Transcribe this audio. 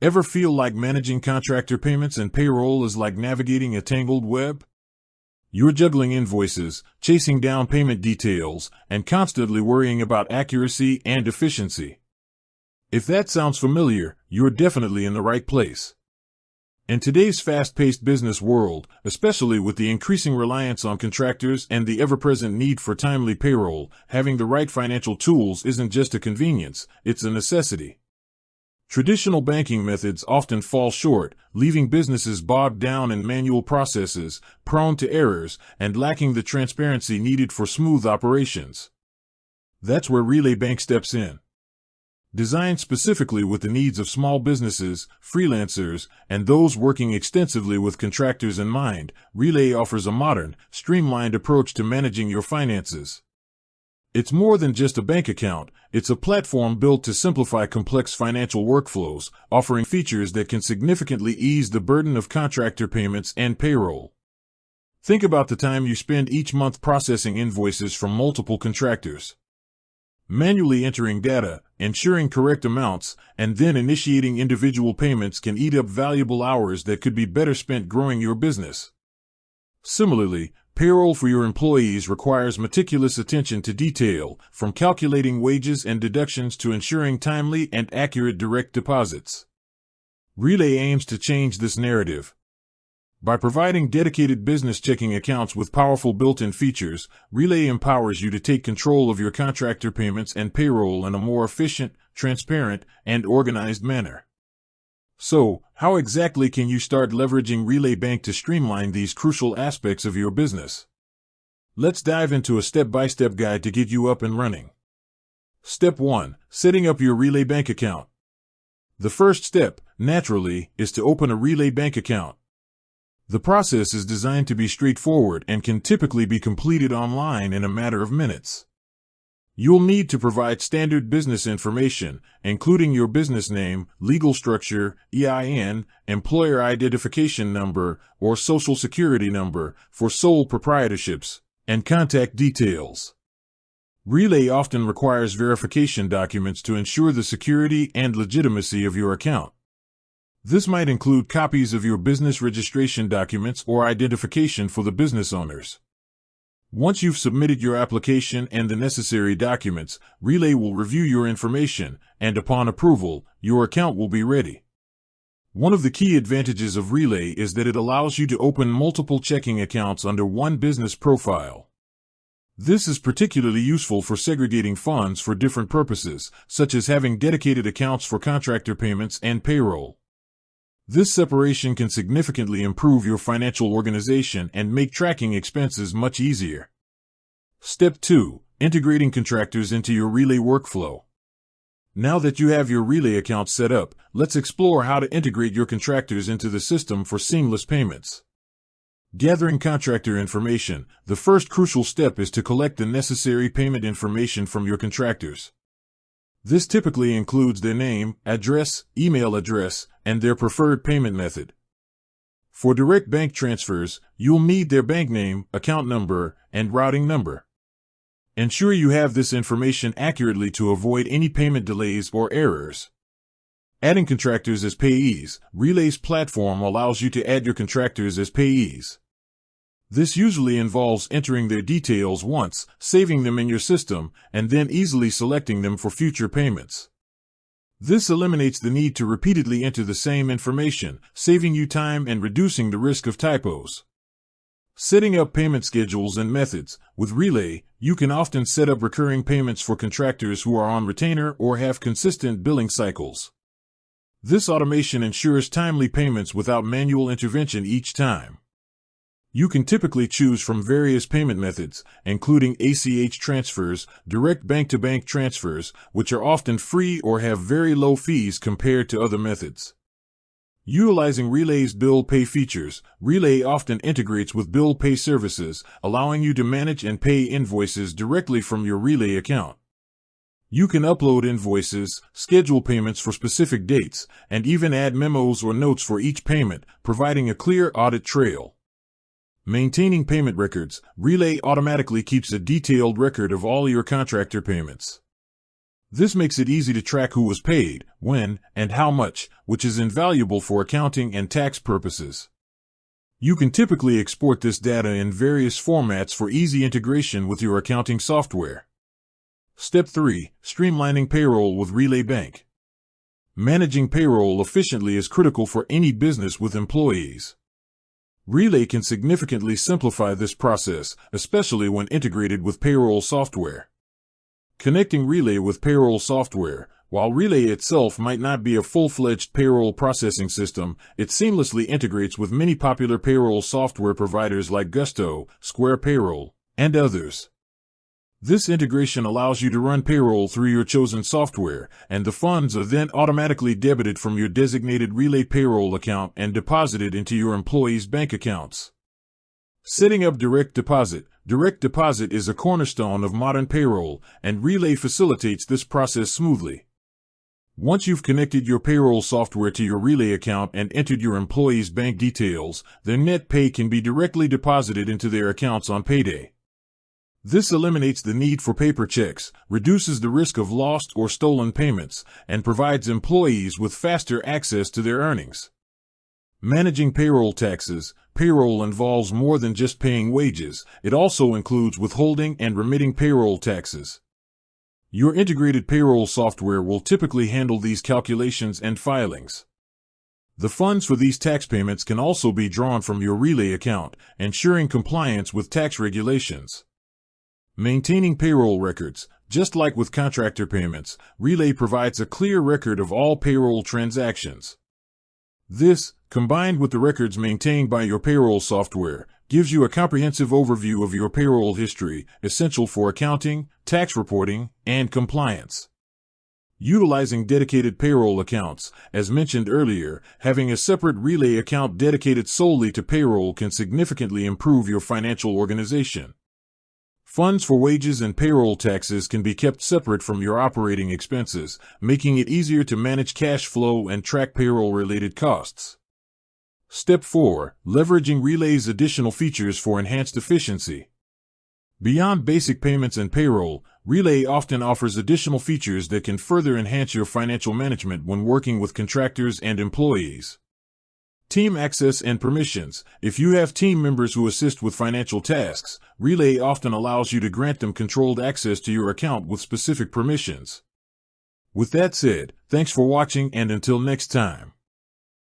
Ever feel like managing contractor payments and payroll is like navigating a tangled web? You're juggling invoices, chasing down payment details, and constantly worrying about accuracy and efficiency. If that sounds familiar, you're definitely in the right place. In today's fast-paced business world, especially with the increasing reliance on contractors and the ever-present need for timely payroll, having the right financial tools isn't just a convenience, it's a necessity. Traditional banking methods often fall short, leaving businesses bogged down in manual processes, prone to errors, and lacking the transparency needed for smooth operations. That's where Relay Bank steps in. Designed specifically with the needs of small businesses, freelancers, and those working extensively with contractors in mind, Relay offers a modern, streamlined approach to managing your finances. It's more than just a bank account, it's a platform built to simplify complex financial workflows, offering features that can significantly ease the burden of contractor payments and payroll. Think about the time you spend each month processing invoices from multiple contractors. Manually entering data, ensuring correct amounts, and then initiating individual payments can eat up valuable hours that could be better spent growing your business. Similarly, payroll for your employees requires meticulous attention to detail, from calculating wages and deductions to ensuring timely and accurate direct deposits. Relay aims to change this narrative. By providing dedicated business checking accounts with powerful built-in features, Relay empowers you to take control of your contractor payments and payroll in a more efficient, transparent, and organized manner. So, how exactly can you start leveraging Relay Bank to streamline these crucial aspects of your business? Let's dive into a step-by-step guide to get you up and running. Step 1. Setting up your Relay Bank account. The first step, naturally, is to open a Relay Bank account. The process is designed to be straightforward and can typically be completed online in a matter of minutes. You'll need to provide standard business information, including your business name, legal structure, EIN, employer identification number, or social security number for sole proprietorships, and contact details. Relay often requires verification documents to ensure the security and legitimacy of your account. This might include copies of your business registration documents or identification for the business owners. Once you've submitted your application and the necessary documents, Relay will review your information, and upon approval, your account will be ready. One of the key advantages of Relay is that it allows you to open multiple checking accounts under one business profile. This is particularly useful for segregating funds for different purposes, such as having dedicated accounts for contractor payments and payroll. This separation can significantly improve your financial organization and make tracking expenses much easier. Step 2. Integrating contractors into your Relay workflow. Now that you have your Relay account set up, let's explore how to integrate your contractors into the system for seamless payments. Gathering contractor information. The first crucial step is to collect the necessary payment information from your contractors. This typically includes their name, address, email address, and their preferred payment method. For direct bank transfers, you'll need their bank name, account number, and routing number. Ensure you have this information accurately to avoid any payment delays or errors. Adding contractors as payees. Relay's platform allows you to add your contractors as payees. This usually involves entering their details once, saving them in your system, and then easily selecting them for future payments. This eliminates the need to repeatedly enter the same information, saving you time and reducing the risk of typos. Setting up payment schedules and methods. With Relay, you can often set up recurring payments for contractors who are on retainer or have consistent billing cycles. This automation ensures timely payments without manual intervention each time. You can typically choose from various payment methods, including ACH transfers, direct bank-to-bank transfers, which are often free or have very low fees compared to other methods. Utilizing Relay's bill pay features, Relay often integrates with bill pay services, allowing you to manage and pay invoices directly from your Relay account. You can upload invoices, schedule payments for specific dates, and even add memos or notes for each payment, providing a clear audit trail. Maintaining payment records. Relay automatically keeps a detailed record of all your contractor payments. This makes it easy to track who was paid, when, and how much, which is invaluable for accounting and tax purposes. You can typically export this data in various formats for easy integration with your accounting software. Step 3. Streamlining payroll with Relay Bank. Managing payroll efficiently is critical for any business with employees. Relay can significantly simplify this process, especially when integrated with payroll software. Connecting Relay with payroll software. While Relay itself might not be a full-fledged payroll processing system, it seamlessly integrates with many popular payroll software providers like Gusto, Square Payroll, and others. This integration allows you to run payroll through your chosen software, and the funds are then automatically debited from your designated Relay payroll account and deposited into your employees' bank accounts. Setting up direct deposit. Direct deposit is a cornerstone of modern payroll, and Relay facilitates this process smoothly. Once you've connected your payroll software to your Relay account and entered your employees' bank details, their net pay can be directly deposited into their accounts on payday. This eliminates the need for paper checks, reduces the risk of lost or stolen payments, and provides employees with faster access to their earnings. Managing payroll taxes. Payroll involves more than just paying wages. It also includes withholding and remitting payroll taxes. Your integrated payroll software will typically handle these calculations and filings. The funds for these tax payments can also be drawn from your Relay account, ensuring compliance with tax regulations. Maintaining payroll records. Just like with contractor payments, Relay provides a clear record of all payroll transactions. This, combined with the records maintained by your payroll software, gives you a comprehensive overview of your payroll history, essential for accounting, tax reporting, and compliance. Utilizing dedicated payroll accounts. As mentioned earlier, having a separate Relay account dedicated solely to payroll can significantly improve your financial organization. Funds for wages and payroll taxes can be kept separate from your operating expenses, making it easier to manage cash flow and track payroll-related costs. Step 4. Leveraging Relay's additional features for enhanced efficiency. Beyond basic payments and payroll, Relay often offers additional features that can further enhance your financial management when working with contractors and employees. Team access and permissions. If you have team members who assist with financial tasks, Relay often allows you to grant them controlled access to your account with specific permissions. With that said, thanks for watching, and until next time.